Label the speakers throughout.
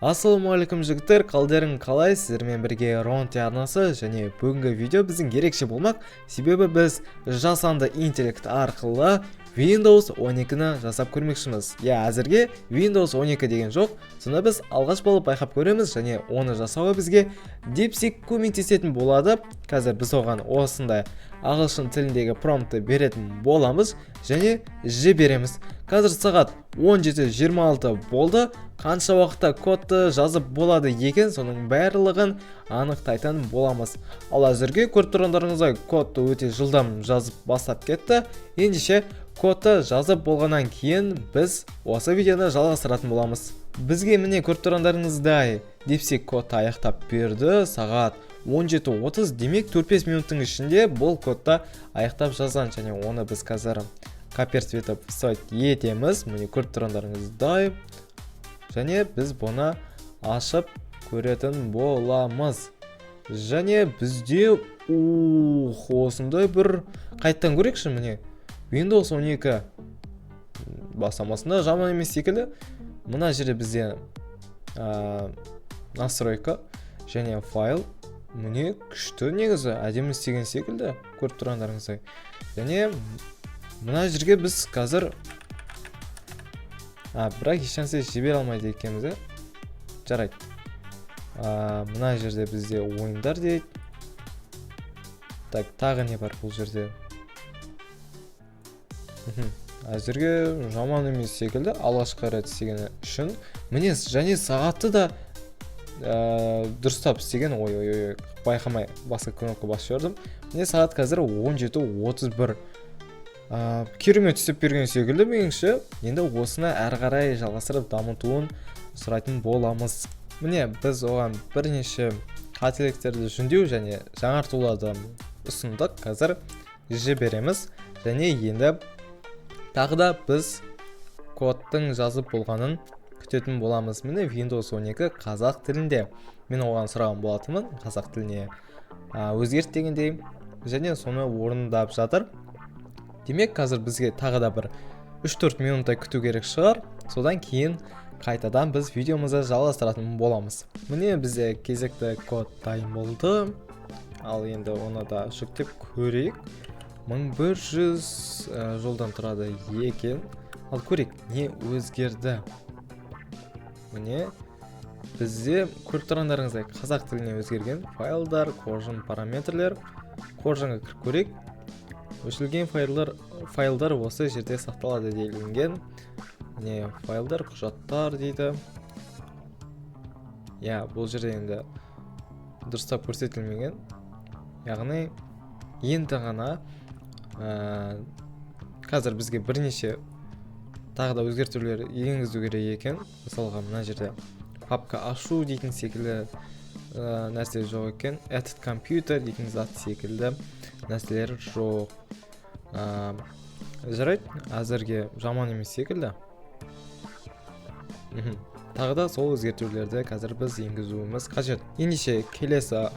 Speaker 1: Ассалаумағалейкум жігіттер, қалдарың қалай? Сіздермен бірге Ронти арнасы және бүгінгі видео біздің ерекше болмақ, себебі біз жасанды интеллект арқылы Windows 12-ні жасап көрмекшіміз. Әзірге Windows 12 деген жоқ, сонда біз алғаш болып байқап көреміз және оны жасауға бізге DeepSeek көмектесетін болады. Қазір біз оған осындай ағылшын тіліндегі промпты беретін боламыз және жібереміз. Қазір сағат 17:26 болды. Қанша уақытта кодты жазып болады екен, соның барлығын анықтайтын боламыз. Ал әзірге көріп тұрғандарыңыздай кодты өте жылдам жазып бастап кетті. Ендеше кодты жазып болғаннан кейін біз осы видеоны жалғастыратын боламыз. Бізге міне көріп тұрғандарыңыздай DeepSeek кодты аяқтап берді. Сағат 17:30, демек 4-5 минуттың ішінде бұл кодты аяқтап жазған және оны біз қазір коперт етіп етеміз. Міне көріп тұрғандарыңыздай және біз бұны ашып көретін боламыз. Және бізде осындай бір қайттан көрейікші, міне Windows 12 бастамасында жаман емес секілді. Мына жерде бізде настройка және файл, міне күшті, негізі әдемі істеген секілді, көріп тұрғандарыңыздай. Және мына жерге біз қазір бірақ ешнәрсе жібере алмайды екенбіз, жарайды. Мына жерде бізде ойындар дейді. Так, тағы не бар бұл жерде? Әзірге жаман емес секілді, алғашқы рет істегені үшін. Міне және сағатты да дұрыстап істеген. Ой, байқамай басқа кнопка басып жібердім. Міне сағат қазір 17:31. Керемет істеп берген секілді меніңше. Енді осыны әрі қарай жалғастырып дамытуын сұрайтын боламыз. Міне біз оған бірнеше қателіктерді жөндеу және жаңартуларды ұсындық. Қазір жібереміз және енді тағы да біз кодтың жазып болғанын күтетін боламыз. Міне Windows 12 қазақ тілінде. Мен оған сұраған болатынмын, қазақ тіліне өзгерт дегендей, және соны орындап жатыр. Демек қазір бізге тағы да бір 3-4 минуттай күту керек шығар. Содан кейін қайтадан біз видеомызды жалғастыратын боламыз. Міне бізде кезекті код дайын болды. Ал енді оны да жүктеп көрейік. 1100 жолдан тұрады екен. Ал көрейік, не өзгерді? Міне бізде көріп тұрғандарыңыздай қазақ тіліне өзгерген файлдар, қоржын параметрлер. Қоржынға кіріп көрейік. Өшірілген файлдар осы жерде сақталады делінген. Міне файлдар, құжаттар дейді. Бұл жерде енді дұрыстап көрсетілмеген. Яғни енді ғана қазір бізге бірнеше тағы да өзгертулер енгізу керек екен. Мысалға мына жерде папка ашу дейтін секілді нәрсе жоқ екен. Edit компьютер дейтін зат секілді нәрселер жоқ. Жарайды, әзірге жаман емес секілді. Тағы да сол өзгертулерді қазір біз енгізуіміз қажет. Ендеше келесі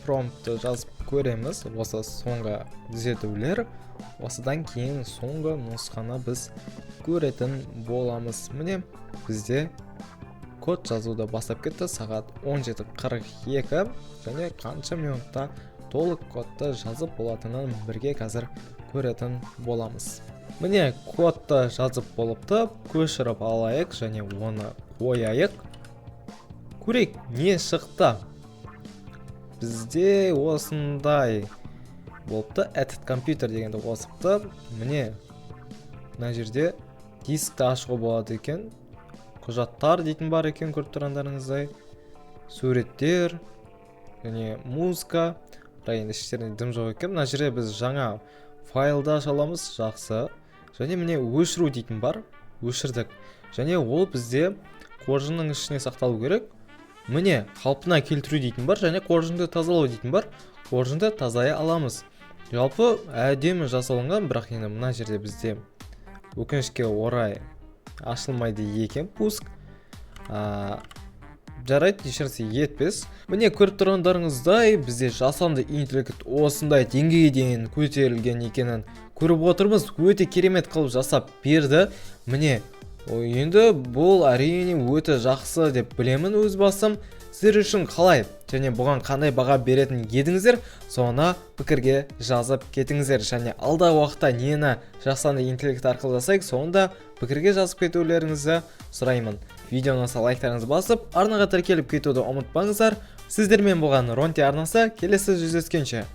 Speaker 1: промптты жазып көреміз. Осы соңғы түзетулер. Осыдан кейін соңғы нұсқаны біз көретін боламыз. Міне бізде код жазуды бастап кетті. Сағат 17:42 және қанша минутта толық кодты жазып болатынын бірге қазір көретін боламыз. Міне кодты жазып болыпты. Көшіріп алайық және оны қояйық. Көрейік, не шықты? Бізде осындай болыпты. Edit компьютер дегенді қосыпты. Міне мына жерде дискті ашуға болады екен. Құжаттар дейтін бар екен, көріп тұрғандарыңыздай. Суреттер және музыка. Бірақ енді іштерінде дым жоқ екен. Мына жерде біз жаңа файлды аша аламыз, жақсы. Және міне өшіру дейтін бар. Өшірдік. Және ол бізде қоржынның ішіне сақталу керек. Міне қалпына келтіру дейтін бар және қоржынды тазалау дейтін бар. Қоржынды тазая аламыз. Жалпы әдемі жасалынған, бірақ енді мына жерде бізде өкінішке орай ашылмайды екен пуск. Жарайды, ешнәрсе етпес. Міне көріп тұрғандарыңыздай бізде жасанды интеллект осындай деңгейге дейін көтерілген екенін көріп отырмыз. Өте керемет қылып жасап берді. Міне Енді бұл әрине өте жақсы деп білемін өз басым. Сіздер үшін қалай және бұған қандай баға беретін едіңіздер, соны пікірге жазып кетіңіздер. Және алдағы уақытта нені жасанды интеллект арқылы жасайық, соны да пікірге жазып кетулеріңізді сұраймын. Видеоны лайктарыңызды басып, арнаға тіркеліп кетуді ұмытпаңыздар. Сіздермен болған Ронти арнасы, келесі жүздескенше.